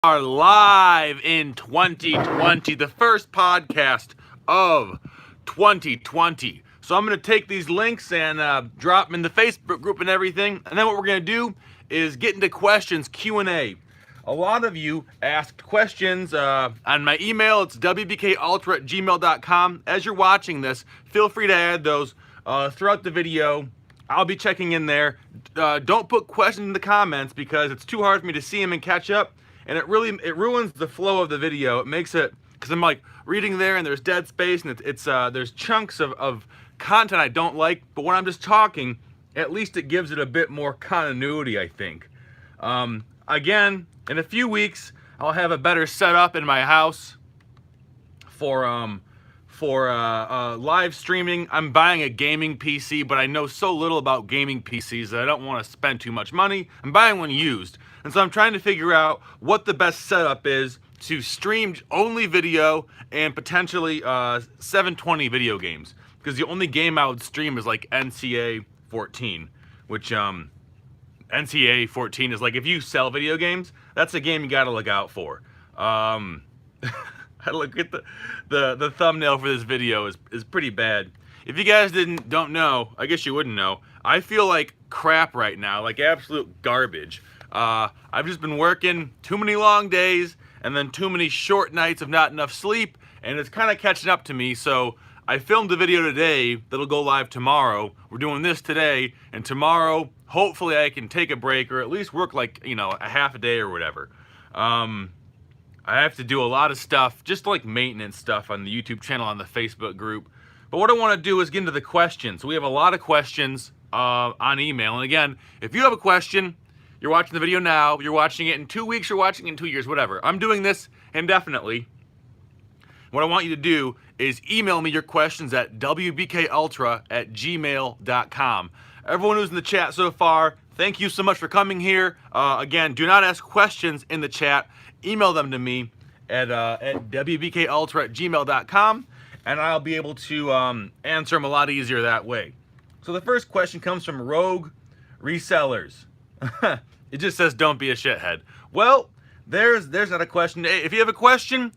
Are live in 2020, the first podcast of 2020. So I'm going to take these links and drop them in the Facebook group and everything. And then what we're going to do is get into questions, Q&A. A lot of you asked questions on my email. It's wbkultra@gmail.com. As you're watching this, feel free to add those throughout the video. I'll be checking in there. Don't put questions in the comments because it's too hard for me to see them and catch up. And it ruins the flow of the video. It makes it, because I'm like reading there and there's dead space and there's chunks of content I don't like, but when I'm just talking, at least it gives it a bit more continuity, I think. Again, in a few weeks, I'll have a better setup in my house for live streaming. I'm buying a gaming PC, but I know so little about gaming PCs that I don't want to spend too much money. I'm buying one used. And so I'm trying to figure out what the best setup is to stream only video and potentially 720 video games. Because the only game I would stream is like NCAA 14, which NCAA 14 is like, if you sell video games, that's a game you gotta look out for. I look at the thumbnail for this video is pretty bad. If you guys don't know, I guess you wouldn't know, I feel like crap right now, like absolute garbage. I've just been working too many long days and then too many short nights of not enough sleep, and it's kind of catching up to me. So I filmed a video today that'll go live tomorrow. We're doing this today, and tomorrow hopefully I can take a break or at least work like, a half a day or whatever. I have to do a lot of stuff, just like maintenance stuff on the YouTube channel, on the Facebook group. But what I want to do is get into the questions. We have a lot of questions on email. And again, if you have a question, you're watching the video now, you're watching it in 2 weeks, you're watching it in 2 years, whatever. I'm doing this indefinitely. What I want you to do is email me your questions at wbkultra@gmail.com. Everyone who's in the chat so far, thank you so much for coming here. Again, do not ask questions in the chat. Email them to me at wbkultra@gmail.com, and I'll be able to answer them a lot easier that way. So the first question comes from Rogue Resellers. It just says, don't be a shithead. Well, there's not a question. If you have a question,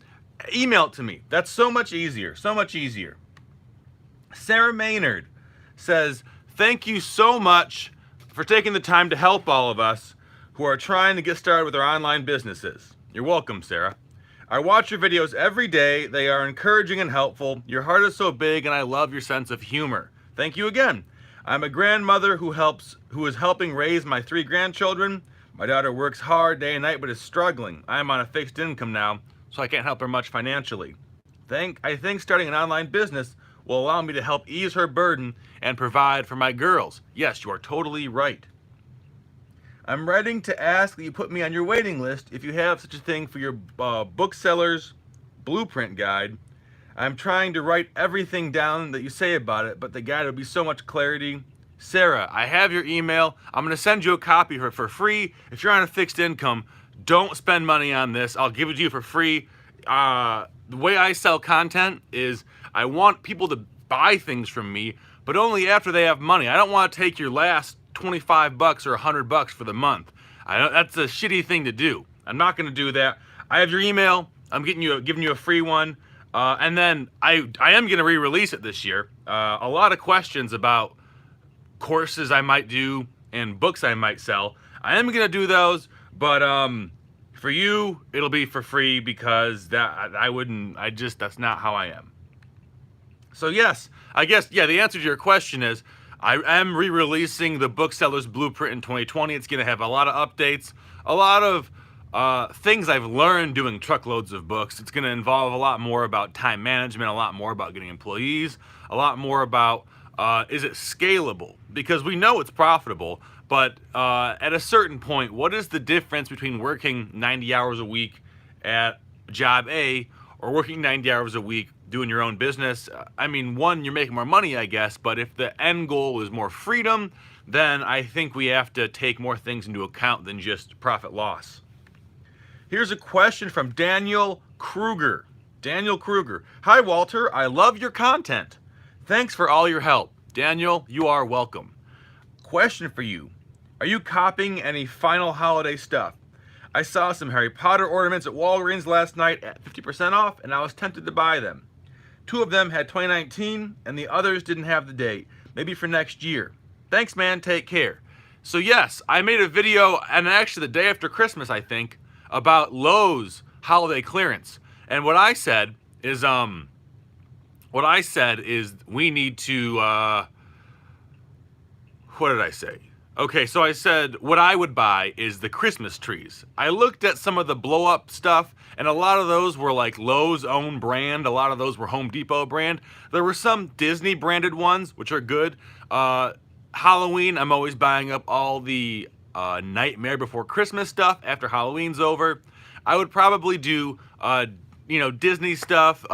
email it to me. That's so much easier, so much easier. Sarah Maynard says, thank you so much for taking the time to help all of us who are trying to get started with our online businesses. You're welcome, Sarah. I watch your videos every day. They are encouraging and helpful. Your heart is so big, and I love your sense of humor. Thank you again. I'm a grandmother who is helping raise my 3 grandchildren. My daughter works hard day and night but is struggling. I am on a fixed income now, so I can't help her much financially. I think starting an online business will allow me to help ease her burden and provide for my girls. Yes, you are totally right. I'm writing to ask that you put me on your waiting list if you have such a thing for your Booksellers Blueprint guide. I'm trying to write everything down that you say about it, but the guide will be so much clarity. Sarah, I have your email. I'm going to send you a copy for free. If you're on a fixed income, don't spend money on this. I'll give it to you for free. The way I sell content is I want people to buy things from me, but only after they have money. I don't want to take your last $25 or $100 for the month. That's a shitty thing to do. I'm not going to do that. I have your email. I'm giving you a free one. And then I am going to re-release it this year. A lot of questions about courses I might do and books I might sell. I am going to do those, but for you, it'll be for free because that's not how I am. So yes, I guess, yeah, the answer to your question is I am re-releasing the Booksellers Blueprint in 2020. It's going to have a lot of updates, a lot of things I've learned doing truckloads of books. It's going to involve a lot more about time management, a lot more about getting employees, a lot more about is it scalable? Because we know it's profitable, but at a certain point, what is the difference between working 90 hours a week at job A or working 90 hours a week doing your own business? I mean, one, you're making more money, I guess, but if the end goal is more freedom, then I think we have to take more things into account than just profit loss. Here's a question from Daniel Kruger. Daniel Kruger. Hi, Walter. I love your content. Thanks for all your help. Daniel, you are welcome. Question for you. Are you copying any final holiday stuff? I saw some Harry Potter ornaments at Walgreens last night at 50% off, and I was tempted to buy them. 2 of them had 2019, and the others didn't have the date. Maybe for next year. Thanks, man. Take care. So yes, I made a video, and actually the day after Christmas, I think, about Lowe's holiday clearance. And what I said is we need to, what did I say? Okay, so I said what I would buy is the Christmas trees. I looked at some of the blow up stuff, and a lot of those were like Lowe's own brand. A lot of those were Home Depot brand. There were some Disney branded ones, which are good. Halloween, I'm always buying up all the Nightmare Before Christmas stuff after Halloween's over. I would probably do, Disney stuff,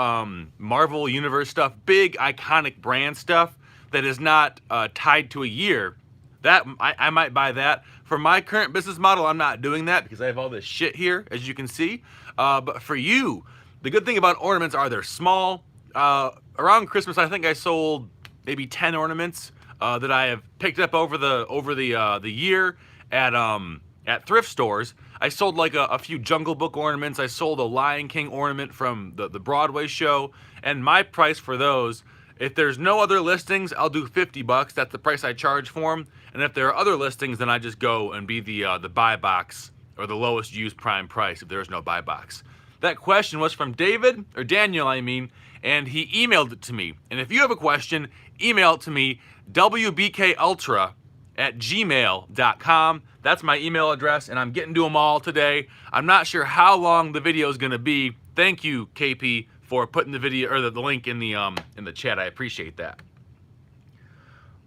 Marvel Universe stuff, big iconic brand stuff that is not tied to a year. That I might buy that. For my current business model, I'm not doing that because I have all this shit here, as you can see. But for you, the good thing about ornaments are they're small. Around Christmas, I think I sold maybe 10 ornaments that I have picked up over the year at thrift stores. I sold like a few Jungle Book ornaments. I sold a Lion King ornament from the Broadway show, and my price for those, if there's no other listings, I'll do $50. That's the price I charge for them. And if there are other listings, then I just go and be the buy box or the lowest used prime price if there's no buy box. That question was from Daniel, and he emailed it to me. And if you have a question, email it to me, wbkultra@gmail.com. That's my email address, and I'm getting to them all today. I'm not sure how long the video is going to be. Thank you, KP, for putting the video or the link in the chat. I appreciate that.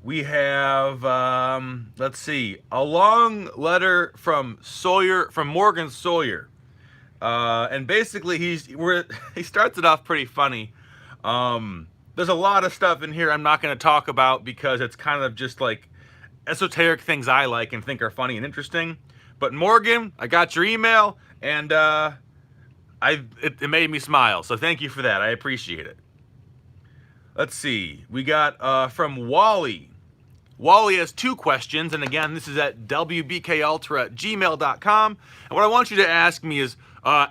We have let's see, a long letter from Morgan Sawyer, and basically he starts it off pretty funny. There's a lot of stuff in here I'm not going to talk about because it's kind of just like esoteric things I like and think are funny and interesting. But Morgan, I got your email, and it made me smile, so thank you for that. I appreciate it. Let's see. We got from Wally. Wally has 2 questions, and again, this is at wbkultra@gmail.com. And what I want you to ask me is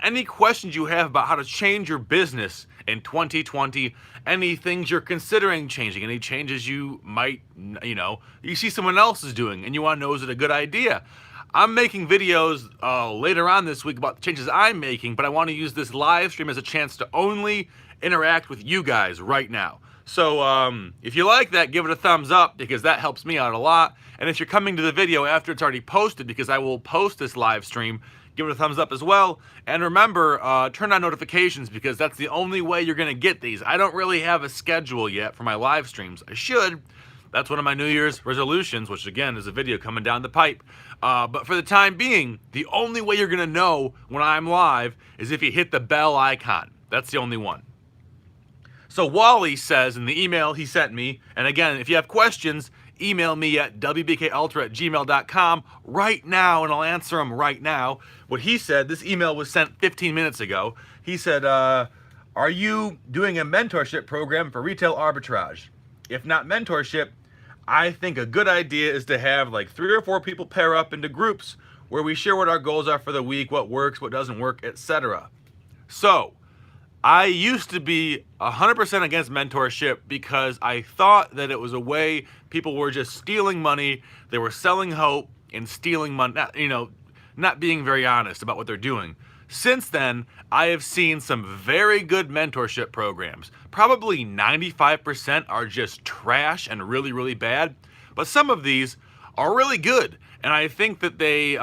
any questions you have about how to change your business in 2020, any things you're considering changing, any changes you might, you see someone else is doing and you want to know, is it a good idea? I'm making videos later on this week about the changes I'm making, but I want to use this live stream as a chance to only interact with you guys right now. So if you like that, give it a thumbs up because that helps me out a lot. And if you're coming to the video after it's already posted, because I will post this live stream, give it a thumbs up as well. And remember, turn on notifications because that's the only way you're going to get these. I don't really have a schedule yet for my live streams. I should. That's one of my New Year's resolutions, which again is a video coming down the pipe. But for the time being, the only way you're going to know when I'm live is if you hit the bell icon. That's the only one. So Wally says in the email he sent me, and again, if you have questions, email me at wbkultra@gmail.com right now, and I'll answer them right now. What he said, this email was sent 15 minutes ago. He said, are you doing a mentorship program for retail arbitrage? If not mentorship, I think a good idea is to have like 3 or 4 people pair up into groups where we share what our goals are for the week, what works, what doesn't work, etc. So, I used to be 100% against mentorship because I thought that it was a way people were just stealing money, they were selling hope and stealing money, not being very honest about what they're doing. Since then, I have seen some very good mentorship programs. Probably 95% are just trash and really, really bad, but some of these are really good. And I think that they,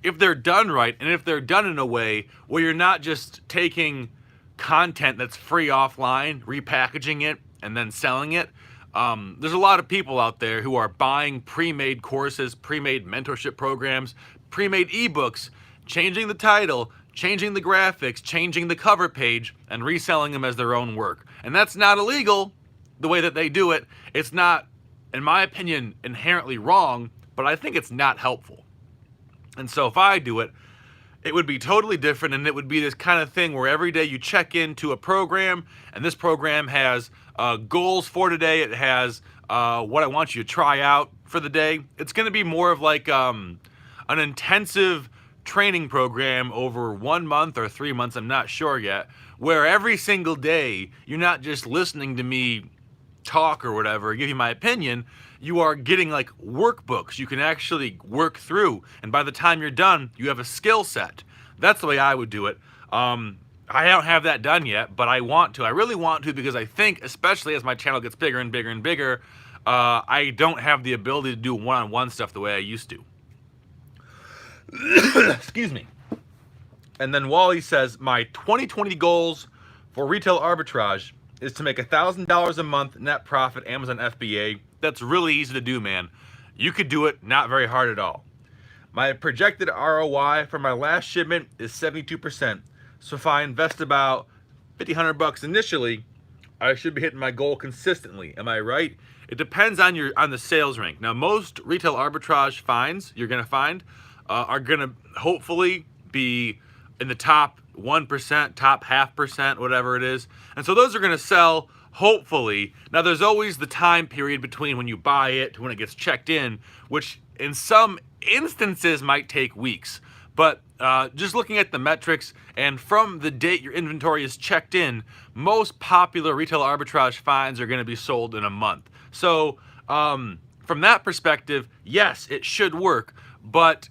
if they're done right, and if they're done in a way where you're not just taking content that's free offline, repackaging it, and then selling it. There's a lot of people out there who are buying pre-made courses, pre-made mentorship programs, pre-made ebooks, changing the title, changing the graphics, changing the cover page, and reselling them as their own work. And that's not illegal, the way that they do it. It's not, in my opinion, inherently wrong, but I think it's not helpful. And so if I do it, it would be totally different, and it would be this kind of thing where every day you check into a program, and this program has goals for today. It has what I want you to try out for the day. It's going to be more of like an intensive training program over 1 month or 3 months, I'm not sure yet, where every single day you're not just listening to me talk or whatever, give you my opinion, you are getting like workbooks you can actually work through, and by the time you're done, you have a skill set. That's the way I would do it. I don't have that done yet, but I want to. I really want to, because I think, especially as my channel gets bigger and bigger and bigger, I don't have the ability to do one-on-one stuff the way I used to. Excuse me. And then Wally says, my 2020 goals for retail arbitrage is to make $1,000 a month net profit Amazon FBA. That's really easy to do, man. You could do it, not very hard at all. My projected ROI for my last shipment is 72%. So if I invest about $1,500 initially, I should be hitting my goal consistently. Am I right? It depends on the sales rank. Now, most retail arbitrage finds you're gonna find are gonna hopefully be in the top 1%, top 0.5%, whatever it is. And so those are gonna sell, hopefully. Now, there's always the time period between when you buy it to when it gets checked in, which in some instances might take weeks. But just looking at the metrics, and from the date your inventory is checked in, most popular retail arbitrage finds are going to be sold in a month. So from that perspective, yes, it should work, but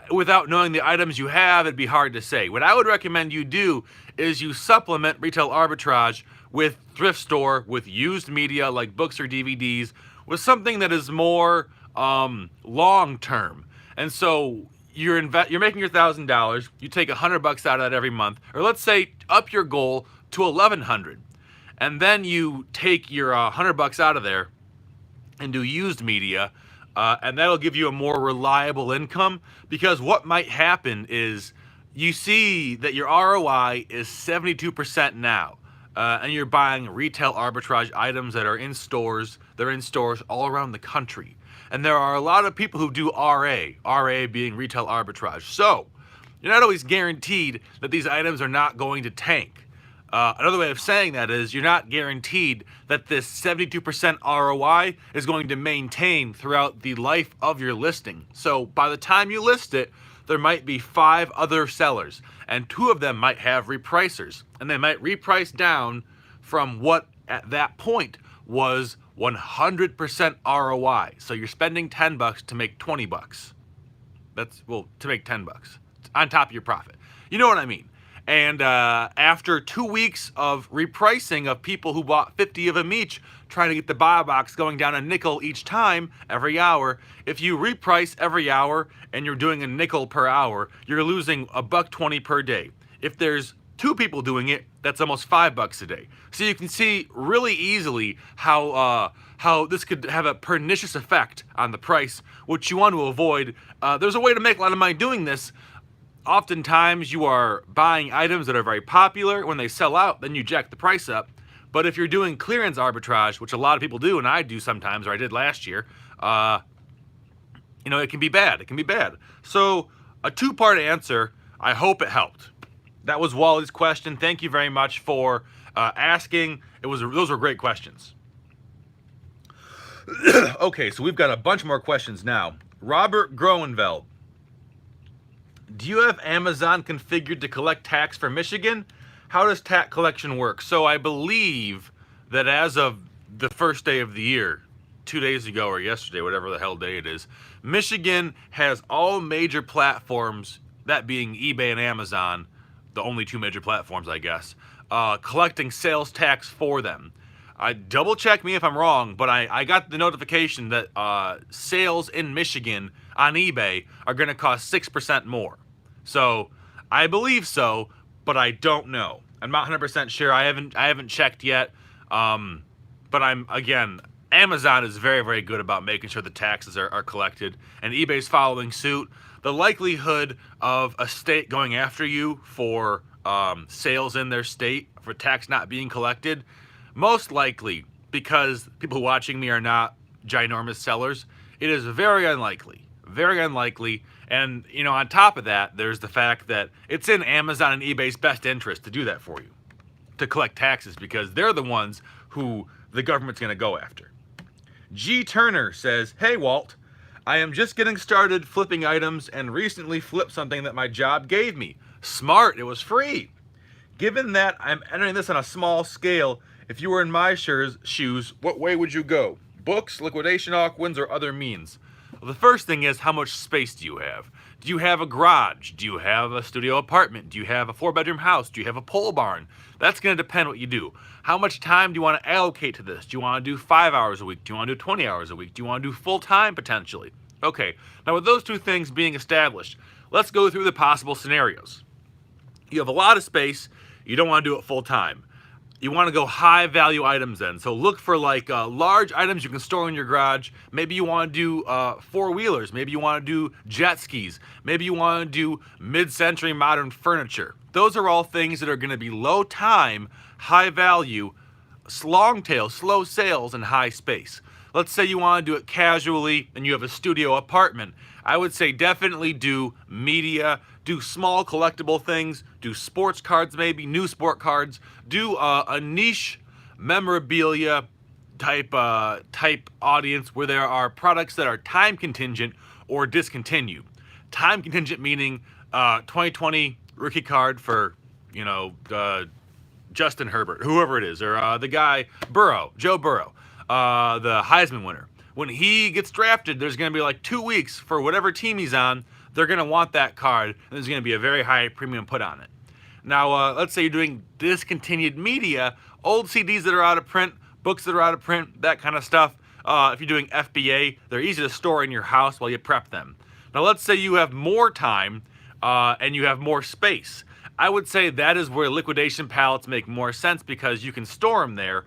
without knowing the items you have, it'd be hard to say. What I would recommend you do is you supplement retail arbitrage with thrift store, with used media like books or DVDs, with something that is more long-term. And so you're making your $1,000, you take $100 out of that every month, or let's say up your goal to $1,100, and then you take your $100 out of there and do used media, and that'll give you a more reliable income. Because what might happen is you see that your ROI is 72% now, and you're buying retail arbitrage items that are in stores. They're in stores all around the country. And there are a lot of people who do RA being retail arbitrage. So you're not always guaranteed that these items are not going to tank. Another way of saying that is you're not guaranteed that this 72% ROI is going to maintain throughout the life of your listing. So by the time you list it, there might be 5 other sellers, and 2 of them might have repricers, and they might reprice down from what at that point was 100% ROI. So you're spending $10 to make $20. To make $10 on top of your profit. You know what I mean? And after 2 weeks of repricing of people who bought 50 of them each, trying to get the buy box going down a nickel each time, every hour, if you reprice every hour and you're doing a nickel per hour, you're losing $1.20 per day. If there's 2 people doing it, that's almost $5 a day. So you can see really easily how this could have a pernicious effect on the price, which you want to avoid. There's a way to make a lot of money doing this. Oftentimes you are buying items that are very popular. When they sell out, then you jack the price up. But if you're doing clearance arbitrage, which a lot of people do, and I do sometimes, or I did last year, it can be bad. It can be bad. So a 2-part answer. I hope it helped. That was Wally's question. Thank you very much for asking. Those were great questions. Okay, so we've got a bunch more questions now. Robert Groenveld. Do you have Amazon configured to collect tax for Michigan? How does tax collection work? So I believe that as of the first day of the year, 2 days ago or yesterday, whatever the hell day it is, Michigan has all major platforms, that being eBay and Amazon, the only 2 major platforms, I guess, collecting sales tax for them. Double check me if I'm wrong, but I got the notification that sales in Michigan on eBay are going to cost 6% more. So I believe so, but I don't know. I'm not 100% sure. I haven't checked yet. But Amazon is very, very good about making sure the taxes are collected, and eBay's following suit. The likelihood of a state going after you for sales in their state for tax not being collected, most likely, because people watching me are not ginormous sellers, it is very unlikely. Very unlikely. And, on top of that, there's the fact that it's in Amazon and eBay's best interest to do that for you, to collect taxes, because they're the ones who the government's going to go after. G. Turner says, hey, Walt, I am just getting started flipping items and recently flipped something that my job gave me. Smart, it was free. Given that I'm entering this on a small scale, if you were in my shoes, what way would you go? Books, liquidation auctions, or other means? Well, the first thing is, how much space do you have? Do you have a garage? Do you have a studio apartment? Do you have a 4-bedroom house? Do you have a pole barn? That's going to depend what you do. How much time do you want to allocate to this? Do you want to do 5 hours a week? Do you want to do 20 hours a week? Do you want to do full time potentially? Okay, now with those two things being established, let's go through the possible scenarios. You have a lot of space. You don't want to do it full time. You want to go high value items then. So look for like large items you can store in your garage. Maybe you want to do 4-wheelers. Maybe you want to do jet skis. Maybe you want to do mid-century modern furniture. Those are all things that are going to be low time, high value, long tail, slow sales, and high space. Let's say you want to do it casually and you have a studio apartment. I would say definitely do media, do small collectible things, do sports cards maybe, new sport cards, do a niche memorabilia type audience where there are products that are time contingent or discontinued. Time contingent meaning 2020 rookie card for, Justin Herbert, whoever it is, or the guy Joe Burrow, the Heisman winner. When he gets drafted, there's going to be like 2 weeks for whatever team he's on. They're going to want that card, and there's going to be a very high premium put on it. Now, let's say you're doing discontinued media, old CDs that are out of print, books that are out of print, that kind of stuff. If you're doing FBA, they're easy to store in your house while you prep them. Now, let's say you have more time and you have more space. I would say that is where liquidation pallets make more sense because you can store them there.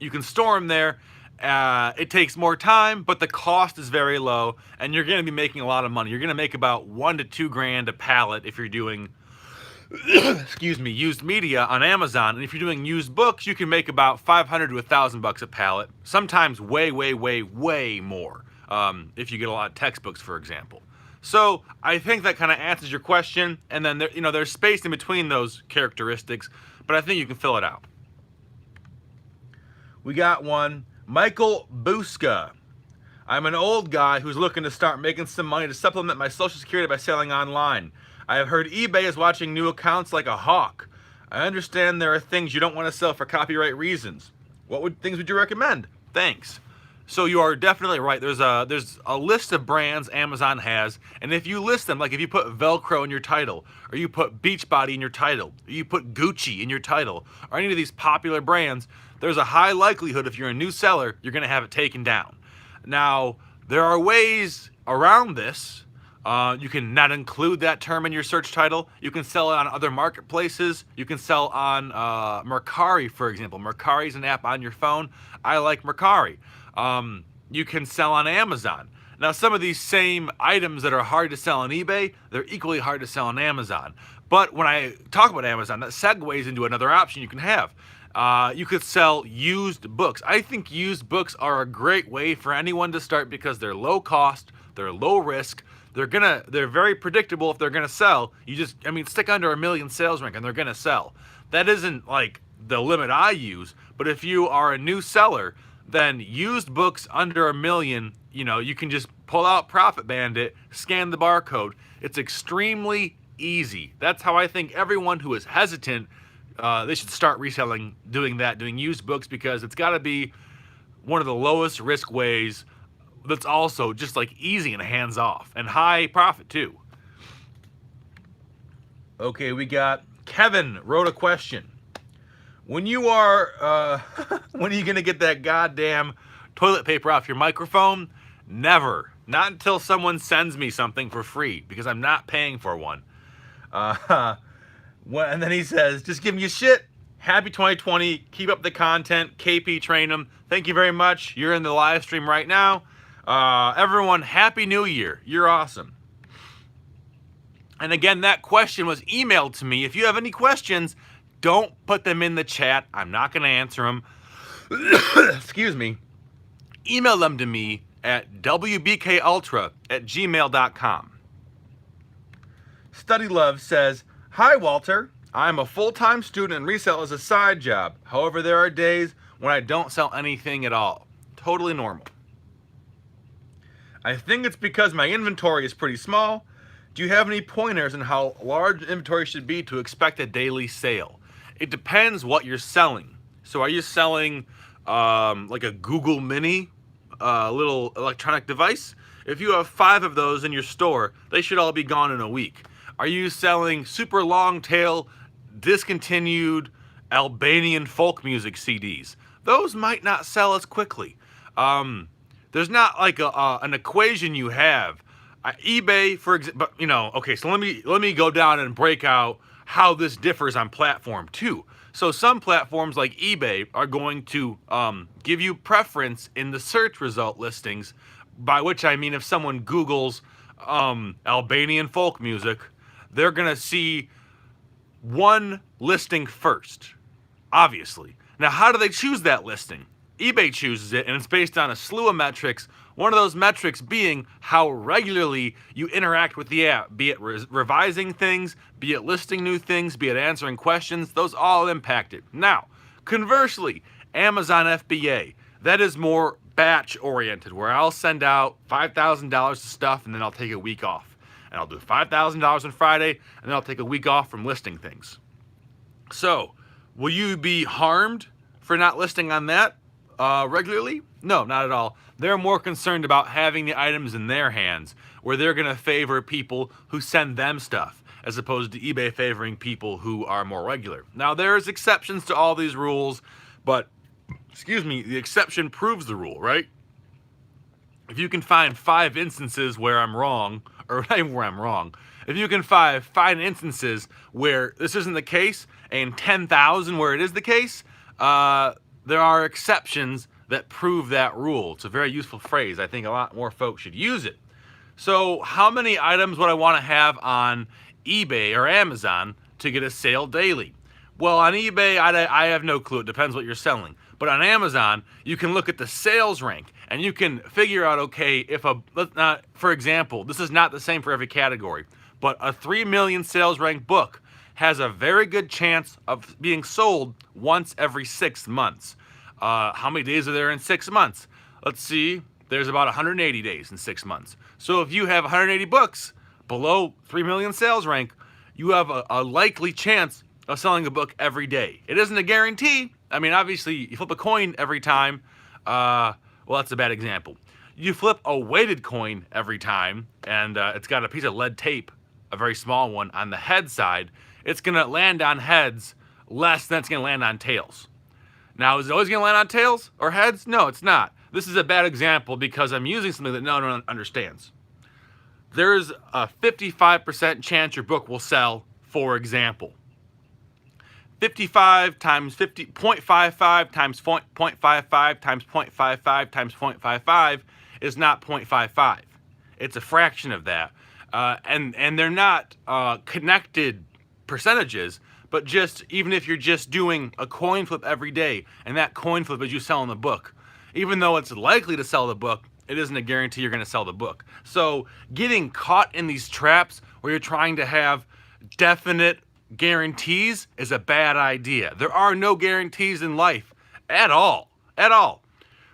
You can store them there. It takes more time, but the cost is very low, and you're going to be making a lot of money. You're going to make about $1 to $2 grand a pallet if you're doing, used media on Amazon. And if you're doing used books, you can make about $500 to $1,000 a pallet. Sometimes way, way, way, way more. If you get a lot of textbooks, for example. So I think that kind of answers your question. And then there's space in between those characteristics, but I think you can fill it out. We got one. Michael Buska. I'm an old guy who's looking to start making some money to supplement my Social Security by selling online. I have heard eBay is watching new accounts like a hawk. I understand there are things you don't want to sell for copyright reasons. Things would you recommend? Thanks. So you are definitely right. There's a list of brands Amazon has, and if you list them, like if you put Velcro in your title, or you put Beachbody in your title, or you put Gucci in your title, or any of these popular brands, there's a high likelihood if you're a new seller, you're going to have it taken down. Now, there are ways around this. You can not include that term in your search title. You can sell it on other marketplaces. You can sell on Mercari, for example. Mercari is an app on your phone. I like Mercari. You can sell on Amazon. Now, some of these same items that are hard to sell on eBay, they're equally hard to sell on Amazon. But when I talk about Amazon, that segues into another option you can have. You could sell used books. I think used books are a great way for anyone to start because they're low cost, they're low risk, they're very predictable if they're gonna sell. Stick under 1 million sales rank and they're gonna sell. That isn't like the limit I use, but if you are a new seller, then used books under 1 million, you can just pull out Profit Bandit, scan the barcode. It's extremely easy. That's how I think everyone who is hesitant, they should start reselling, doing used books, because it's got to be one of the lowest risk ways that's also just like easy and hands off and high profit too. Okay, we got Kevin wrote a question. When are you going to get that goddamn toilet paper off your microphone? Never. Not until someone sends me something for free, because I'm not paying for one. And then he says, just giving you shit. Happy 2020. Keep up the content. KP train them. Thank you very much. You're in the live stream right now. Everyone, Happy New Year. You're awesome. And again, that question was emailed to me. If you have any questions, don't put them in the chat. I'm not going to answer them. Excuse me. Email them to me at wbkultra@gmail.com. Study Love says, hi, Walter. I'm a full-time student and resell as a side job. However, there are days when I don't sell anything at all. Totally normal. I think it's because my inventory is pretty small. Do you have any pointers on how large inventory should be to expect a daily sale? It depends what you're selling. So are you selling like a Google Mini little electronic device? If you have 5 of those in your store, they should all be gone in a week. Are you selling super long tail, discontinued Albanian folk music CDs? Those might not sell as quickly. There's not like an equation you have. eBay, for example, but okay. So let me go down and break out how this differs on platform too. So some platforms like eBay are going to give you preference in the search result listings, by which I mean if someone Googles Albanian folk music, they're gonna see one listing first, obviously. Now, how do they choose that listing? eBay chooses it, and it's based on a slew of metrics. One of those metrics being how regularly you interact with the app, be it revising things, be it listing new things, be it answering questions. Those all impact it. Now, conversely, Amazon FBA, that is more batch oriented, where I'll send out $5,000 of stuff and then I'll take a week off. And I'll do $5,000 on Friday and then I'll take a week off from listing things. So, will you be harmed for not listing on that regularly? No, not at all. They're more concerned about having the items in their hands, where they're going to favor people who send them stuff, as opposed to eBay favoring people who are more regular. Now, there's exceptions to all these rules, but, the exception proves the rule, right? If you can find 5 instances where I'm wrong, or not even where I'm wrong, if you can find instances where this isn't the case, and 10,000 where it is the case, there are exceptions that prove that rule. It's a very useful phrase. I think a lot more folks should use it. So how many items would I want to have on eBay or Amazon to get a sale daily? Well, on eBay, I have no clue. It depends what you're selling. But on Amazon, you can look at the sales rank and you can figure out, okay, if for example, this is not the same for every category, but a 3 million sales rank book has a very good chance of being sold once every 6 months. How many days are there in 6 months? Let's see, there's about 180 days in 6 months. So if you have 180 books below 3 million sales rank, you have a likely chance of selling a book every day. It isn't a guarantee. I mean, obviously, you flip a coin every time. Well, that's a bad example. You flip a weighted coin every time, and it's got a piece of lead tape, a very small one, on the head side. It's going to land on heads less than it's going to land on tails. Now, is it always going to land on tails or heads? No, it's not. This is a bad example because I'm using something that no one understands. There's a 55% chance your book will sell, for example. 55 times 50, 0.55 times 0.55 times 0.55 times 0.55 is not 0.55. It's a fraction of that. And they're not connected percentages, but just even if you're just doing a coin flip every day and that coin flip is you selling the book, even though it's likely to sell the book, it isn't a guarantee you're going to sell the book. So getting caught in these traps where you're trying to have definite guarantees is a bad idea. There are no guarantees in life at all. At all.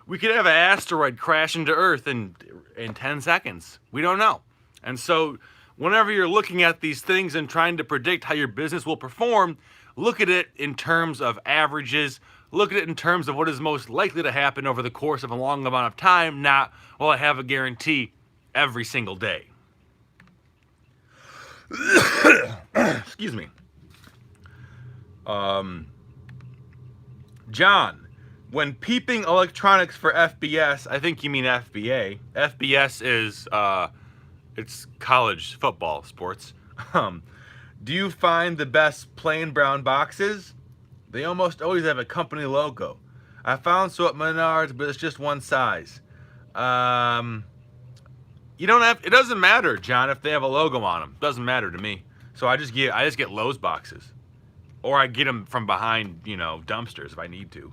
We could have an asteroid crash into Earth in 10 seconds. We don't know. And so whenever you're looking at these things and trying to predict how your business will perform, look at it in terms of averages. Look at it in terms of what is most likely to happen over the course of a long amount of time, not, well, I have a guarantee every single day. Excuse me. John, when peeping electronics for FBS, I think you mean FBA. FBS is, it's college football sports. Do you find the best plain brown boxes? They almost always have a company logo. I found so at Menards, but it's just one size. You don't have, it doesn't matter, John, if they have a logo on them. It doesn't matter to me. So I just get Lowe's boxes. Or I get them from behind, dumpsters if I need to.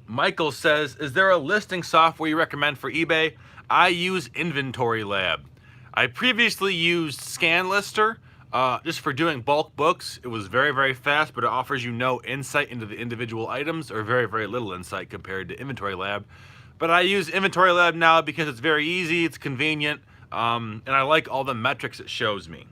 Michael says, is there a listing software you recommend for eBay? I use Inventory Lab. I previously used ScanLister just for doing bulk books. It was very, very fast, but it offers you no insight into the individual items or very, very little insight compared to Inventory Lab. But I use Inventory Lab now because it's very easy, it's convenient, and I like all the metrics it shows me.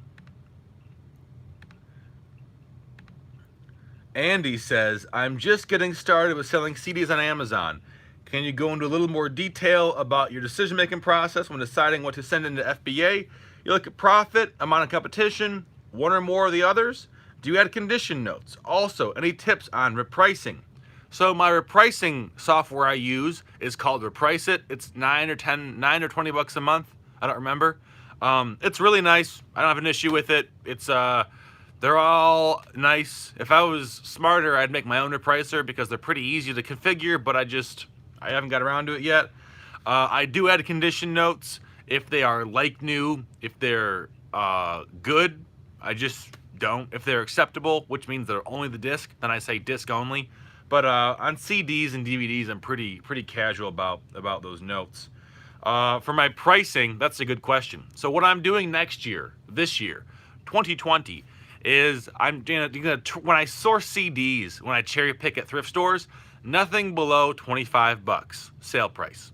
Andy says, I'm just getting started with selling CDs on Amazon. Can you go into a little more detail about your decision-making process when deciding what to send into FBA? You look at profit, amount of competition, one or more of the others. Do you add condition notes? Also, any tips on repricing? So my repricing software I use is called Reprice It. It's $9 or $20 a month. I don't remember. It's really nice. I don't have an issue with it. It's they're all nice. If I was smarter, I'd make my own repricer because they're pretty easy to configure, but I haven't got around to it yet. I do add condition notes if they are like new, if they're good. I just don't. If they're acceptable, which means they're only the disc, then I say disc only. But on CDs and DVDs, I'm pretty casual about those notes. For my pricing, that's a good question. So what I'm doing this year, 2020, is when I source CDs, when I cherry pick at thrift stores, nothing below $25 sale price.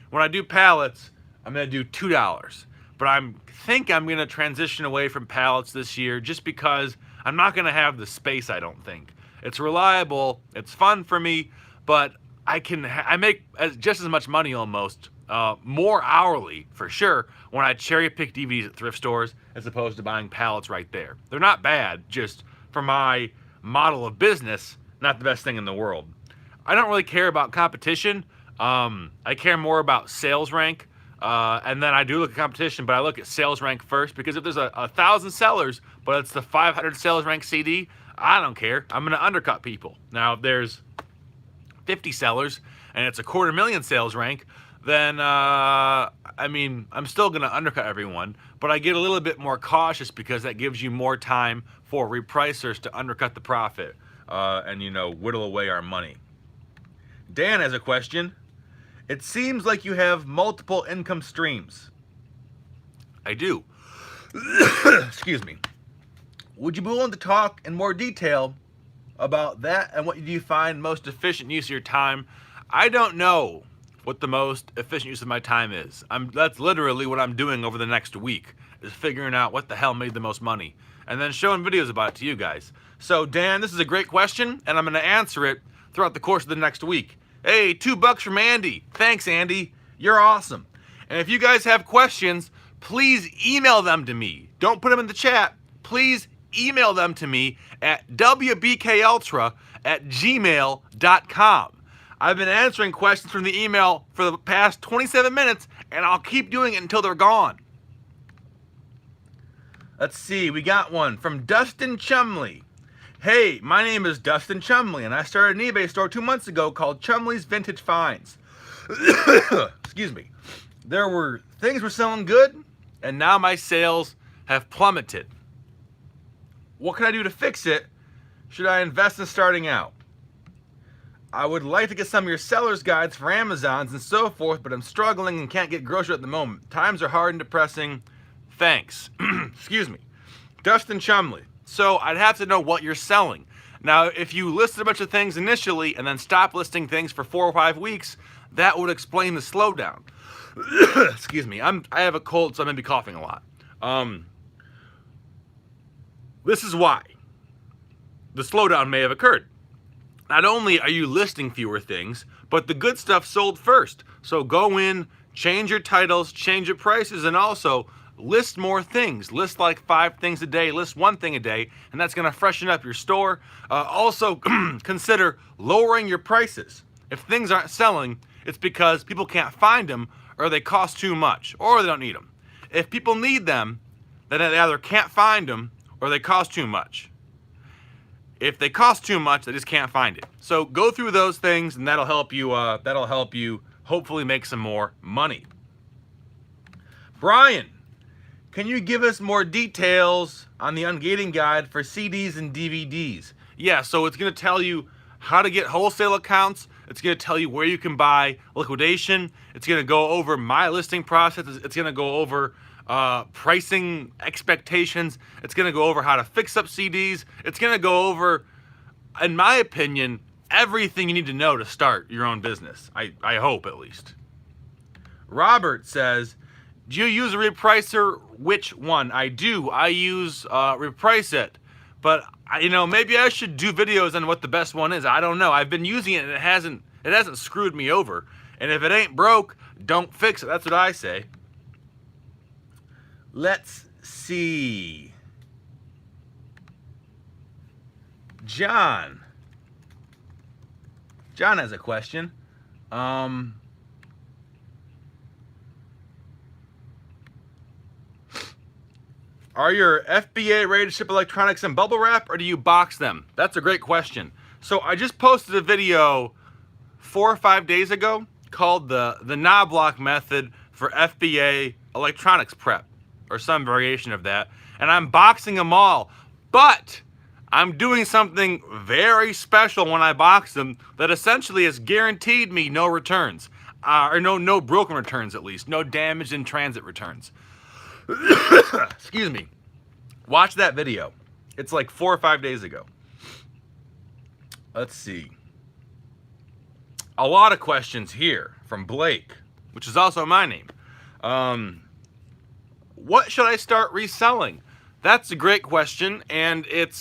When I do pallets, I'm gonna do $2. But I think I'm gonna transition away from pallets this year just because I'm not gonna have the space, I don't think. It's reliable, it's fun for me, but I make just as much money almost, more hourly for sure, when I cherry pick DVDs at thrift stores as opposed to buying pallets right there. They're not bad, just for my model of business, not the best thing in the world. I don't really care about competition. I care more about sales rank, and then I do look at competition, but I look at sales rank first because if there's 1,000 sellers, but it's the 500 sales rank CD, I don't care. I'm going to undercut people. Now, if there's 50 sellers and it's a 250,000 sales rank, then, I'm still going to undercut everyone, but I get a little bit more cautious because that gives you more time for repricers to undercut the profit and, whittle away our money. Dan has a question. It seems like you have multiple income streams. I do. Excuse me. Would you be willing to talk in more detail about that and what do you find most efficient use of your time? I don't know what the most efficient use of my time is. That's literally what I'm doing over the next week, is figuring out what the hell made the most money and then showing videos about it to you guys. So Dan, this is a great question and I'm going to answer it throughout the course of the next week. Hey, $2 from Andy. Thanks, Andy. You're awesome. And if you guys have questions, please email them to me. Don't put them in the chat. Please email them to me at wbkultra@gmail.com. I've been answering questions from the email for the past 27 minutes, and I'll keep doing it until they're gone. Let's see, we got one from Dustin Chumley. Hey, my name is Dustin Chumley, and I started an eBay store 2 months ago called Chumley's Vintage Finds. Excuse me. Things were selling good, and now my sales have plummeted. What can I do to fix it? Should I invest in starting out? I would like to get some of your seller's guides for Amazons and so forth, but I'm struggling and can't get grocery at the moment. Times are hard and depressing. Thanks. Excuse me. Dustin Chumley. So I'd have to know what you're selling. Now, if you listed a bunch of things initially and then stopped listing things for 4 or 5 weeks, that would explain the slowdown. Excuse me. I have a cold, so I'm going to be coughing a lot. This is why the slowdown may have occurred. Not only are you listing fewer things, but the good stuff sold first. So go in, change your titles, change your prices, and also list more things. List like 5 things a day, list 1 thing a day, and that's going to freshen up your store. Also, consider lowering your prices. If things aren't selling, it's because people can't find them, or they cost too much, or they don't need them. If people need them, then they either can't find them, or they cost too much. If they cost too much, they just can't find it. So go through those things, and that'll help you hopefully make some more money. Brian, can you give us more details on the ungating guide for CDs and DVDs? Yeah, so it's going to tell you how to get wholesale accounts. It's going to tell you where you can buy liquidation. It's going to go over my listing process. It's going to go over pricing expectations. It's going to go over how to fix up CDs. It's going to go over, in my opinion, everything you need to know to start your own business. I hope, at least. Robert says, do you use a repricer? Which one? I do. I use Reprice It. But, maybe I should do videos on what the best one is. I don't know. I've been using it and it hasn't screwed me over. And if it ain't broke, don't fix it. That's what I say. Let's see. John has a question. Are your FBA ready to ship electronics in bubble wrap, or do you box them? That's a great question. So I just posted a video 4 or 5 days ago called the Knoblock method for FBA electronics prep, or some variation of that. And I'm boxing them all. But I'm doing something very special when I box them that essentially has guaranteed me no returns. Or no broken returns, at least. No damaged in transit returns. Excuse me. Watch that video. It's like 4 or 5 days ago. Let's see. A lot of questions here from Blake, which is also my name. What should I start reselling? That's a great question, and it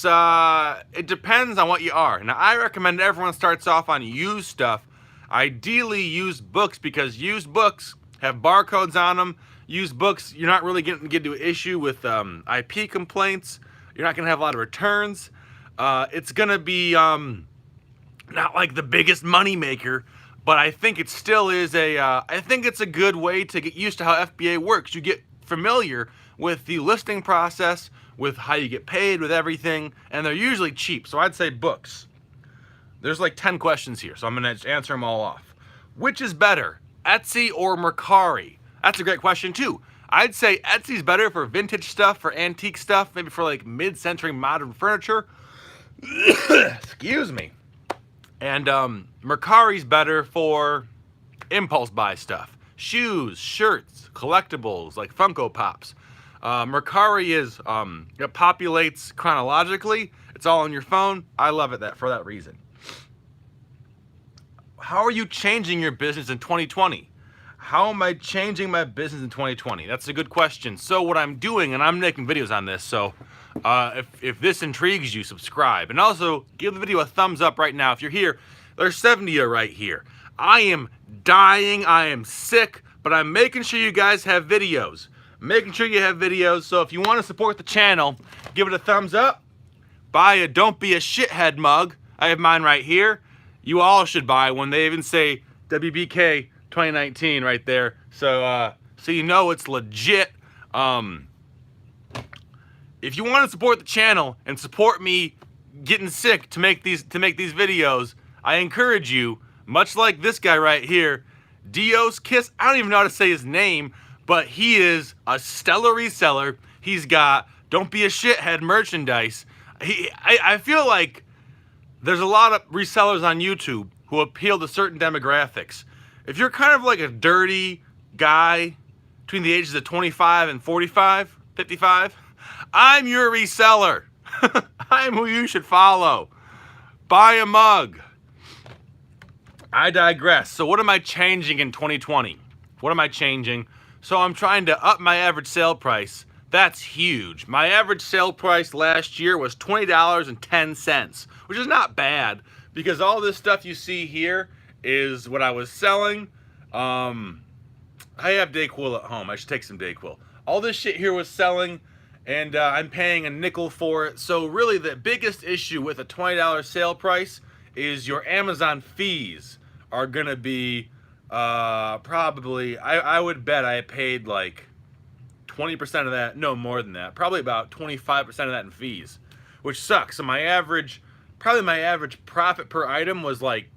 depends on what you are. Now, I recommend everyone starts off on used stuff. Ideally, used books, because used books have barcodes on them. Used books, you're not really going to get into an issue with IP complaints. You're not going to have a lot of returns. It's going to be not like the biggest money maker, but I think it still is I think it's a good way to get used to how FBA works. You get familiar with the listing process, with how you get paid, with everything, and they're usually cheap. So I'd say books. There's like 10 questions here, so I'm going to answer them all off. Which is better, Etsy or Mercari? That's a great question too. I'd say Etsy's better for vintage stuff, for antique stuff, maybe for like mid-century modern furniture. Excuse me. And Mercari's better for impulse buy stuff. Shoes, shirts, collectibles, like Funko Pops. Mercari it populates chronologically. It's all on your phone. I love it for that reason. How are you changing your business in 2020? How am I changing my business in 2020? That's a good question. So what I'm doing, and I'm making videos on this, so if this intrigues you, subscribe. And also, give the video a thumbs up right now. If you're here, there's 70 of you right here. I am dying, I am sick, but I'm making sure you guys have videos. Making sure you have videos, so if you want to support the channel, give it a thumbs up. Buy a Don't Be a Shithead mug. I have mine right here. You all should buy one. They even say WBK 2019 right there, so you know it's legit. If you want to support the channel and support me getting sick to make these videos, I encourage you, much like this guy right here, Dios Kiss. I don't even know how to say his name, but he is a stellar reseller. He's got Don't Be a Shithead merchandise. I feel like there's a lot of resellers on YouTube who appeal to certain demographics. If you're kind of like a dirty guy between the ages of 25 and 45, 55, I'm your reseller. I'm who you should follow. Buy a mug. I digress. So what am I changing in 2020? What am I changing? So I'm trying to up my average sale price. That's huge. My average sale price last year was $20.10, which is not bad because all this stuff you see here is what I was selling. I have Dayquil at home. I should take some Dayquil. All this shit here was selling, and I'm paying a nickel for it. So really the biggest issue with a $20 sale price is your Amazon fees are gonna be probably, I would bet I paid like 20% of that, no more than that, probably about 25% of that in fees, which sucks. So my average profit per item was like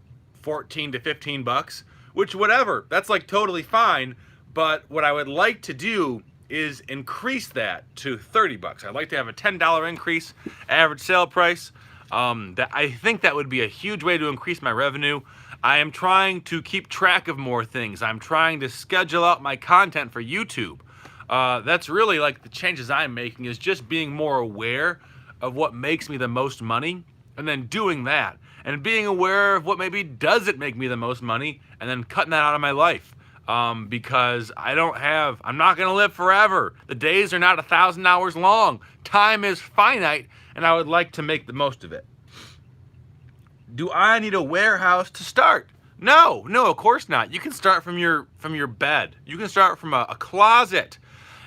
14 to 15 bucks, which whatever, that's like totally fine. But what I would like to do is increase that to 30 bucks. I'd like to have a $10 increase average sale price. I think that would be a huge way to increase my revenue. I am trying to keep track of more things. I'm trying to schedule out my content for YouTube. That's really like the changes I'm making, is just being more aware of what makes me the most money and then doing that and being aware of what maybe doesn't make me the most money and then cutting that out of my life. Because I'm not going to live forever. The days are not 1,000 hours long. Time is finite, and I would like to make the most of it. Do I need a warehouse to start? No, of course not. You can start from your bed. You can start from a closet.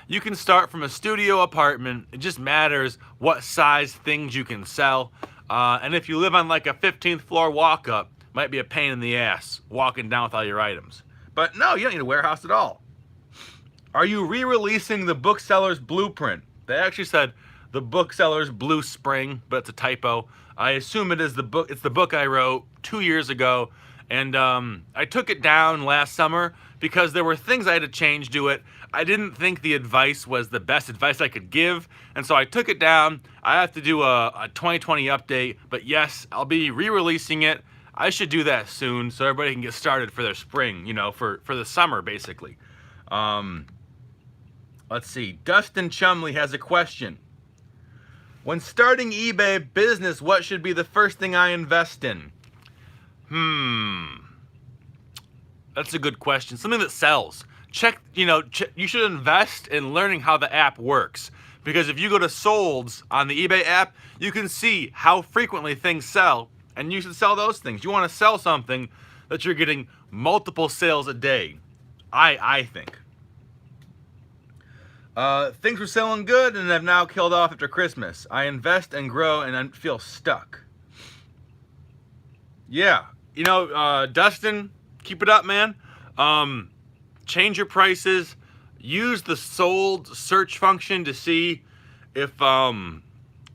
You can start from a studio apartment. It just matters what size things you can sell. And if you live on like a 15th floor walk up, might be a pain in the ass walking down with all your items. But no, you don't need a warehouse at all. Are you re-releasing the Booksellers Blueprint? They actually said the Booksellers Blue Spring, but it's a typo. I assume it is the book. It's the book I wrote 2 years ago, and I took it down last summer because there were things I had to change to it. I didn't think the advice was the best advice I could give, and so I took it down. I have to do a 2020 update, but yes, I'll be re-releasing it. I should do that soon so everybody can get started for their spring, for the summer, basically. Let's see. Dustin Chumley has a question. When starting eBay business, what should be the first thing I invest in? That's a good question. Something that sells. You should invest in learning how the app works. Because if you go to Solds on the eBay app, you can see how frequently things sell. And you should sell those things. You want to sell something that you're getting multiple sales a day, I think. Things were selling good and have now killed off after Christmas. I invest and grow and I feel stuck. Yeah. Dustin, keep it up, man. Change your prices. Use the sold search function to see if the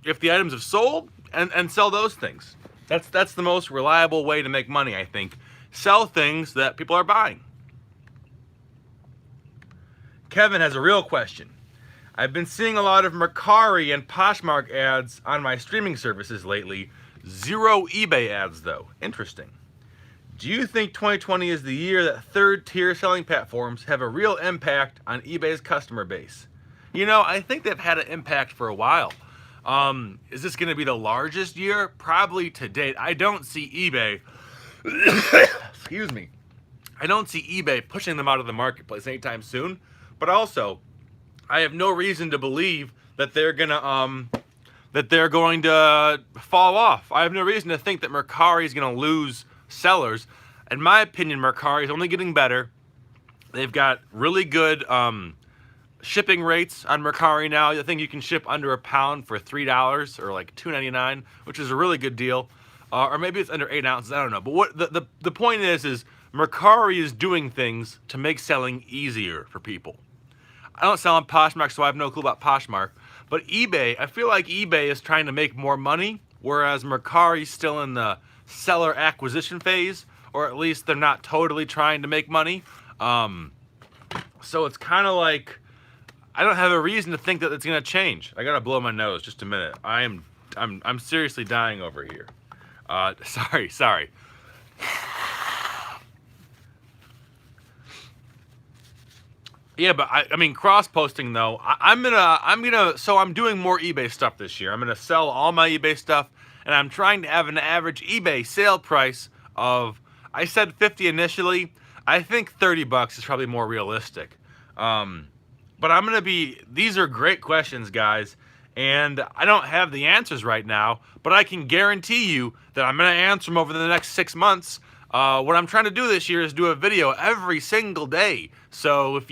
items have sold and sell those things. That's the most reliable way to make money, I think. Sell things that people are buying. Kevin has a real question. I've been seeing a lot of Mercari and Poshmark ads on my streaming services lately. 0 eBay ads, though. Interesting. Do you think 2020 is the year that third-tier selling platforms have a real impact on eBay's customer base? I think they've had an impact for a while. Is this going to be the largest year? Probably to date. I don't see eBay, excuse me, I don't see eBay pushing them out of the marketplace anytime soon, but also, I have no reason to believe that they're going to fall off. I have no reason to think that Mercari is going to lose sellers. In my opinion, Mercari is only getting better. They've got really good shipping rates on Mercari now. I think you can ship under £1 for $3 or like $2.99, which is a really good deal. Or maybe it's under 8 ounces. I don't know. But what the point is Mercari is doing things to make selling easier for people. I don't sell on Poshmark, so I have no clue about Poshmark. But eBay, I feel like eBay is trying to make more money, whereas Mercari's still in the seller acquisition phase, or at least they're not totally trying to make money. So it's kind of like, I don't have a reason to think that it's going to change. I got to blow my nose just a minute. I'm seriously dying over here. Sorry. Yeah, but I mean, cross-posting though, I'm doing more eBay stuff this year. I'm gonna sell all my eBay stuff, and I'm trying to have an average eBay sale price of, I said 50 initially. I think $30 is probably more realistic. But these are great questions, guys, and I don't have the answers right now, but I can guarantee you that I'm gonna answer them over the next 6 months. What I'm trying to do this year is do a video every single day. So if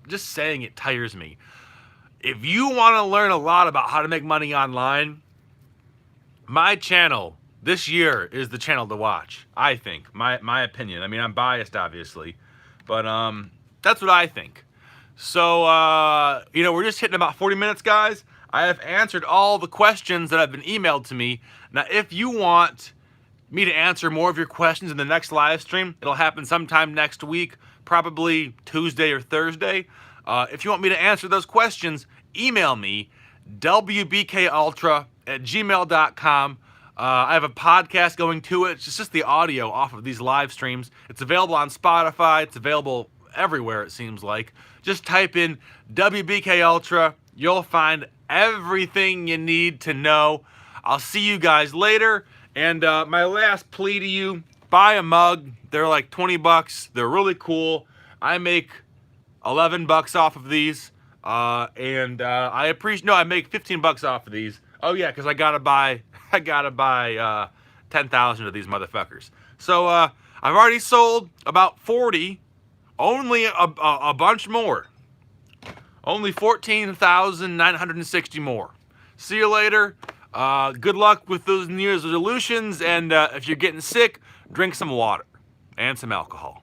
just saying it tires me. If you want to learn a lot about how to make money online, my channel this year is the channel to watch, I think. My opinion. I mean, I'm biased, obviously, but that's what I think. So, we're just hitting about 40 minutes, guys. I have answered all the questions that have been emailed to me. Now, if you want me to answer more of your questions in the next live stream, it'll happen sometime next week, probably Tuesday or Thursday. If you want me to answer those questions, email me, wbkultra@gmail.com. I have a podcast going to it. It's just the audio off of these live streams. It's available on Spotify. It's available everywhere, it seems like. Just type in WBK Ultra. You'll find everything you need to know. I'll see you guys later. And my last plea to you, buy a mug. They're like 20 bucks. They're really cool. I make 11 bucks off of these. I appreciate, no, I make 15 bucks off of these. Oh yeah, because I gotta buy 10,000 of these motherfuckers. So I've already sold about 40, only a bunch more. Only 14,960 more. See you later. Good luck with those New Year's resolutions, and if you're getting sick, drink some water and some alcohol.